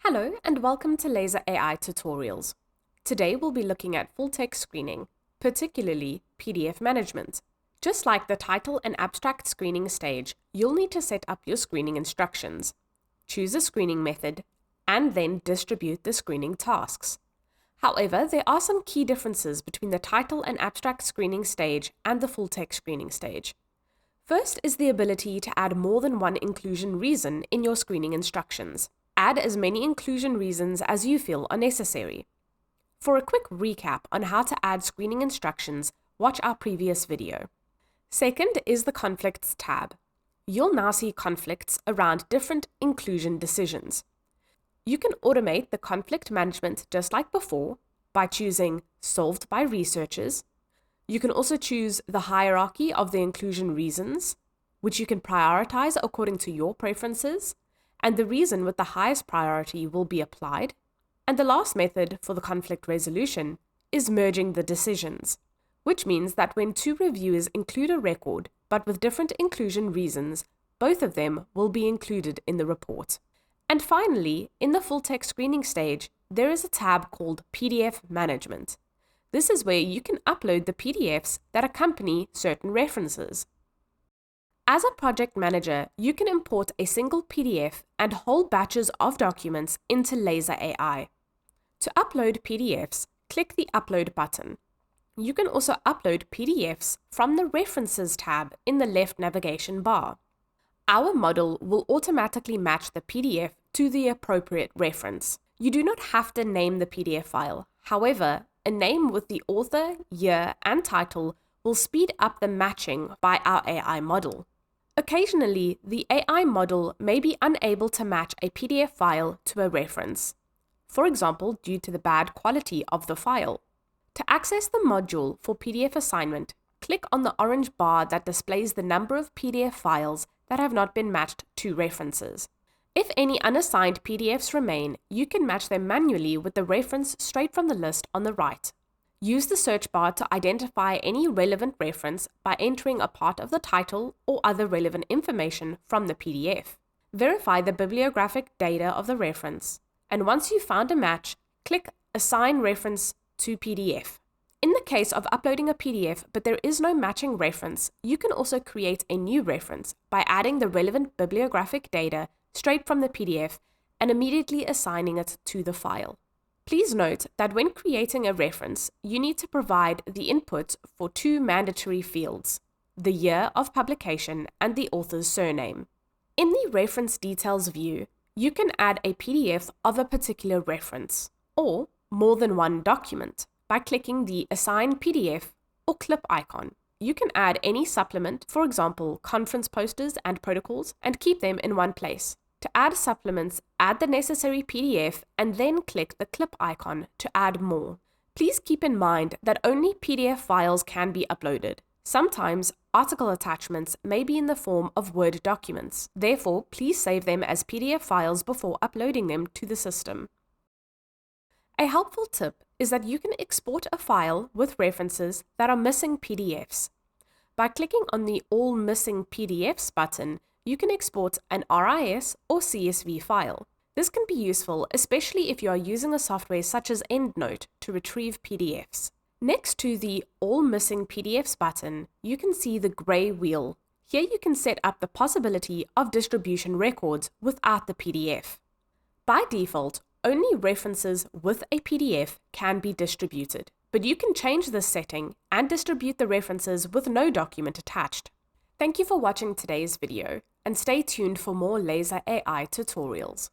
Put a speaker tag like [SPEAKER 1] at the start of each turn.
[SPEAKER 1] Hello and welcome to Laser AI Tutorials. Today we'll be looking at full text screening, particularly PDF management. Just like the title and abstract screening stage, you'll need to set up your screening instructions, choose a screening method, and then distribute the screening tasks. However, there are some key differences between the title and abstract screening stage and the full text screening stage. First is the ability to add more than one inclusion reason in your screening instructions. Add as many inclusion reasons as you feel are necessary. For a quick recap on how to add screening instructions, watch our previous video. Second is the Conflicts tab. You'll now see conflicts around different inclusion decisions. You can automate the conflict management just like before by choosing Solved by Researchers. You can also choose the hierarchy of the inclusion reasons, which you can prioritize according to your preferences, and the reason with the highest priority will be applied. And the last method for the conflict resolution is merging the decisions, which means that when two reviewers include a record, but with different inclusion reasons, both of them will be included in the report. And finally, in the full text screening stage, there is a tab called PDF Management. This is where you can upload the PDFs that accompany certain references. As a project manager, you can import a single PDF and whole batches of documents into Laser AI. To upload PDFs, click the Upload button. You can also upload PDFs from the References tab in the left navigation bar. Our model will automatically match the PDF to the appropriate reference. You do not have to name the PDF file. However, a name with the author, year, and title will speed up the matching by our AI model. Occasionally, the AI model may be unable to match a PDF file to a reference, for example, due to the bad quality of the file. To access the module for PDF assignment, click on the orange bar that displays the number of PDF files that have not been matched to references. If any unassigned PDFs remain, you can match them manually with the reference straight from the list on the right. Use the search bar to identify any relevant reference by entering a part of the title or other relevant information from the PDF. Verify the bibliographic data of the reference, and once you've found a match, click Assign Reference to PDF. In the case of uploading a PDF but there is no matching reference, you can also create a new reference by adding the relevant bibliographic data straight from the PDF and immediately assigning it to the file. Please note that when creating a reference, you need to provide the input for two mandatory fields, the year of publication and the author's surname. In the Reference Details view, you can add a PDF of a particular reference, or more than one document, by clicking the Assign PDF or clip icon. You can add any supplement, for example, conference posters and protocols, and keep them in one place. To add supplements, add the necessary PDF and then click the clip icon to add more. Please keep in mind that only PDF files can be uploaded. Sometimes article attachments may be in the form of Word documents. Therefore, please save them as PDF files before uploading them to the system. A helpful tip is that you can export a file with references that are missing PDFs. By clicking on the All Missing PDFs button, you can export an RIS or CSV file. This can be useful, especially if you are using a software such as EndNote to retrieve PDFs. Next to the All Missing PDFs button, you can see the gray wheel. Here you can set up the possibility of distribution records without the PDF. By default, only references with a PDF can be distributed, but you can change this setting and distribute the references with no document attached. Thank you for watching today's video, and stay tuned for more Laser AI tutorials.